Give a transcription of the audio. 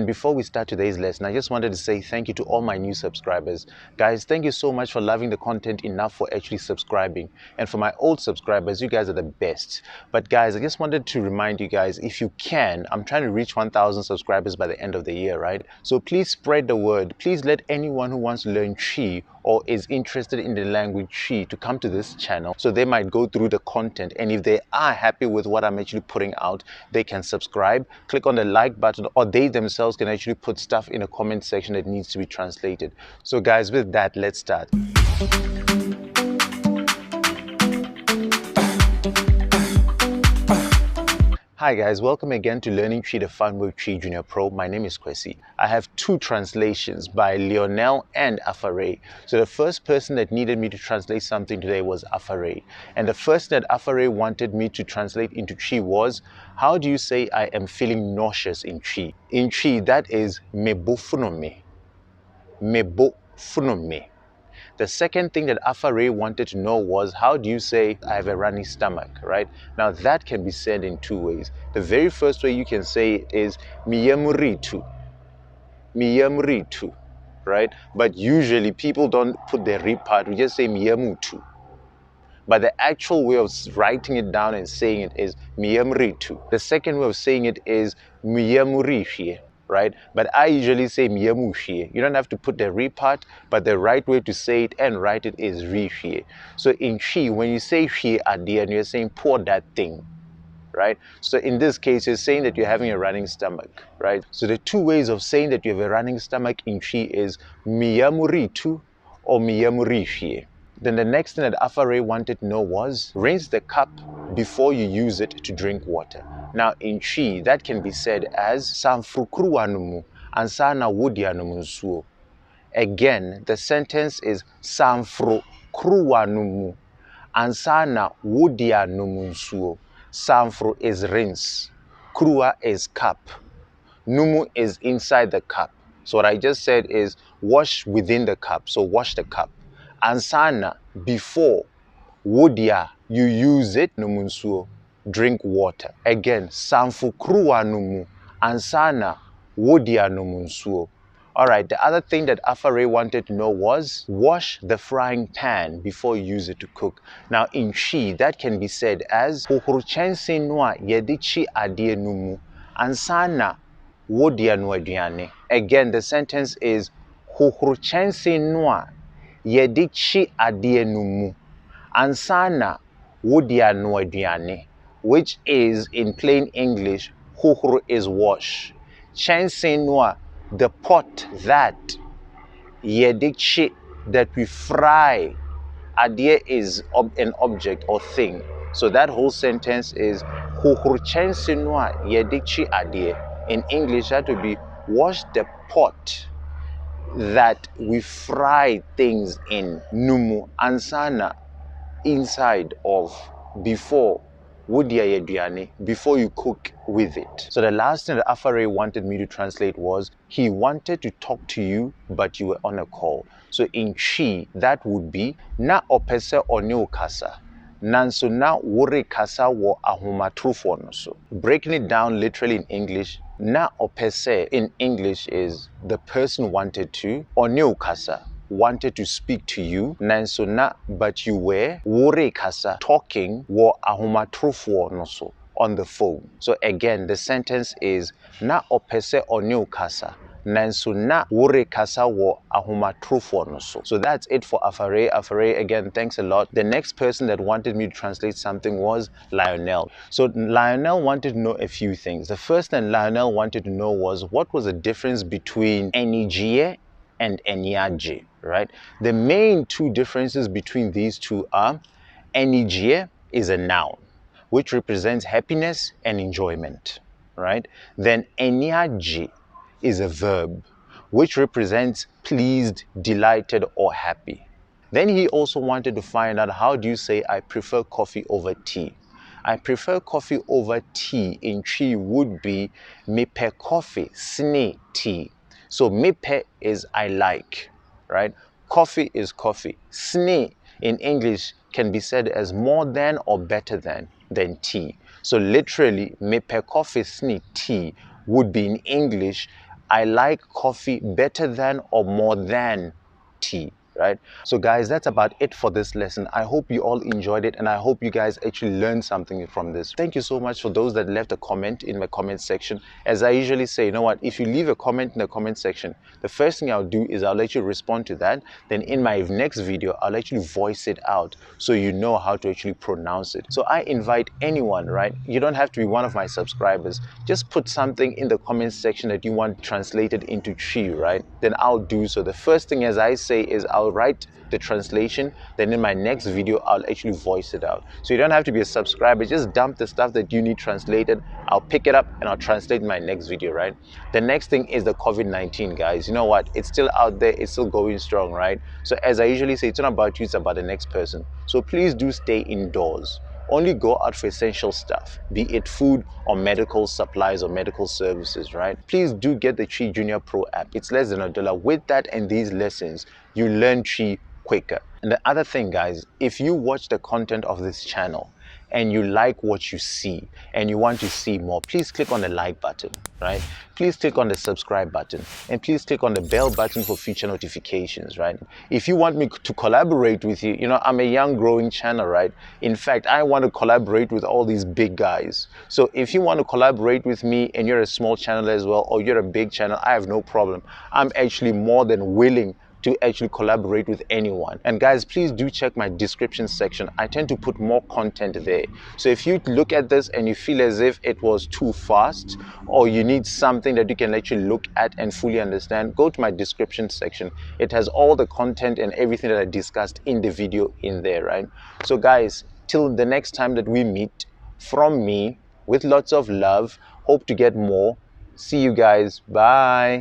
Before we start today's lesson, I just wanted to say thank you to all my new subscribers. Guys, thank you so much for loving the content enough for actually subscribing. And for my old subscribers, you guys are the best. But guys, I just wanted to remind you guys, if you can, I'm trying to reach 1,000 subscribers by the end of the year, right? So please spread the word. Please let anyone who wants to learn TWI or is interested in the language TWI to come to this channel so they might go through the content. And if they are happy with what I'm actually putting out, they can subscribe, click on the like button, or they themselves can actually put stuff in a comment section that needs to be translated. So guys, with that, let's start. Hi guys, welcome again to Learning TWI, the Fun with TWI Junior Pro. My name is Kwesi. I have two translations by Lionel and Afare. So the first person that needed me to translate something today was Afare. And the first that Afare wanted me to translate into TWI was, how do you say I am feeling nauseous in TWI? In TWI, that is Mebo fono me. Mebo fono me. The second thing that Afare wanted to know was, how do you say I have a runny stomach, right? Now that can be said in two ways. The very first way you can say it is Meyam retu. Meyam retu, right? But usually people don't put the re part, we just say Meyam tu. But the actual way of writing it down and saying it is Meyam retu. The second way of saying it is Meyam rehwie. Right? But I usually say Meyam. You don't have to put the re part, but the right way to say it and write it is rehwie. So in TWI, when you say adeɛ, and you're saying pour that thing, right? So in this case, you're saying that you're having a running stomach, right? So the two ways of saying that you have a running stomach in TWI is Meyam retu or Meyam rehwie. Then the next thing that Afare wanted to know was, rinse the cup before you use it to drink water. Now in TWI, that can be said as Sanforo kuruwa ansa wode anom nsuo. Again, the sentence is Sanforo kuruwa ansa wode anom nsuo. Sanforo is rinse, kuruwa is cup, numu is inside the cup. So what I just said is wash within the cup, so wash the cup. Ansana, before, wodia, you use it, nomunsuo, drink water. Again, Sanforo kuruwa ansana, wodia nomunsuo. Alright, the other thing that Afare wanted to know was, wash the frying pan before you use it to cook. Now in TWI, that can be said as, Hohoro kyɛnsee yɛde adeɛ no ansana, wode aduane. Again, the sentence is, Hohoro kyɛnsee yɛde adeɛ no ansana wode aduane, which is in plain English, Hohoro is wash. Kyɛnsee the pot that yɛde that we fry. Adeɛ is an object or thing. So that whole sentence is Hohoro kyɛnsee yɛde adeɛ. In English, that would be wash the pot that we fry things in. Numu ansana, inside of, before, wodia aduane, before you cook with it. So the last thing that Afare wanted me to translate was, he wanted to talk to you, but you were on a call. So in TWI, that would be, na ɔpɛsɛ kasa, nanso rekasa ahomatorofoɔ so. Breaking it down literally in English, na ɔpɛsɛ in English is the person wanted to, kasa, wanted to speak to you, nanso but you were, rekasa, talking ahomatorofoɔ so, on the phone. So again, the sentence is, na ɔpɛsɛ kasa, nanso rekasa ahomatorofoɔ so. So that's it for Afare. Afare, again, thanks a lot. The next person that wanted me to translate something was Lionel. So Lionel wanted to know a few things. The first thing Lionel wanted to know was, what was the difference between Anigyeɛ and Anigyeɛ, right? The main two differences between these two are, Anigyeɛ is a noun, which represents happiness and enjoyment, right? Then Anigyeɛ is a verb, which represents pleased, delighted, or happy. Then he also wanted to find out, how do you say I prefer coffee over tea? I prefer coffee over tea in TWI would be mepɛ coffee sne tea. So mepɛ is I like, right? Coffee is coffee. Sne in English can be said as more than or better than tea. So literally, mepɛ coffee sne tea would be in English, I like coffee better than or more than tea, right? So guys, that's about it for this lesson. I hope you all enjoyed it, and I hope you guys actually learned something from this. Thank you so much for those that left a comment in my comment section. As I usually say, you know what, if you leave a comment in the comment section, the first thing I'll do is I'll let you respond to that. Then in my next video, I'll actually voice it out so you know how to actually pronounce it. So I invite anyone, right? You don't have to be one of my subscribers. Just put something in the comment section that you want translated into Twi, right? Then I'll do so. The first thing, as I say, is I'll write the translation, then in my next video I'll actually voice it out. So you don't have to be a subscriber, just dump the stuff that you need translated. I'll pick it up and I'll translate in my next video, right? The next thing is the COVID-19, guys. You know what, it's still out there, it's still going strong, right? So as I usually say, it's not about you, it's about the next person. So please do stay indoors. Only go out for essential stuff, be it food or medical supplies or medical services, right? Please do get the TWI Junior Pro app. It's less than $1. With that and these lessons, you learn TWI quicker. And the other thing, guys, if you watch the content of this channel and you like what you see and you want to see more, please click on the like button, right? Please click on the subscribe button, and please click on the bell button for future notifications, right? If you want me to collaborate with you, you know, I'm a young growing channel, right? In fact, I want to collaborate with all these big guys. So if you want to collaborate with me and you're a small channel as well, or you're a big channel, I have no problem. I'm actually more than willing to actually collaborate with anyone. And guys, please do check my description section. I tend to put more content there. So if you look at this and you feel as if it was too fast, or you need something that you can actually look at and fully understand, go to my description section. It has all the content and everything that I discussed in the video in there, right? So guys, till the next time that we meet, from me, with lots of love, hope to get more. See you guys. Bye.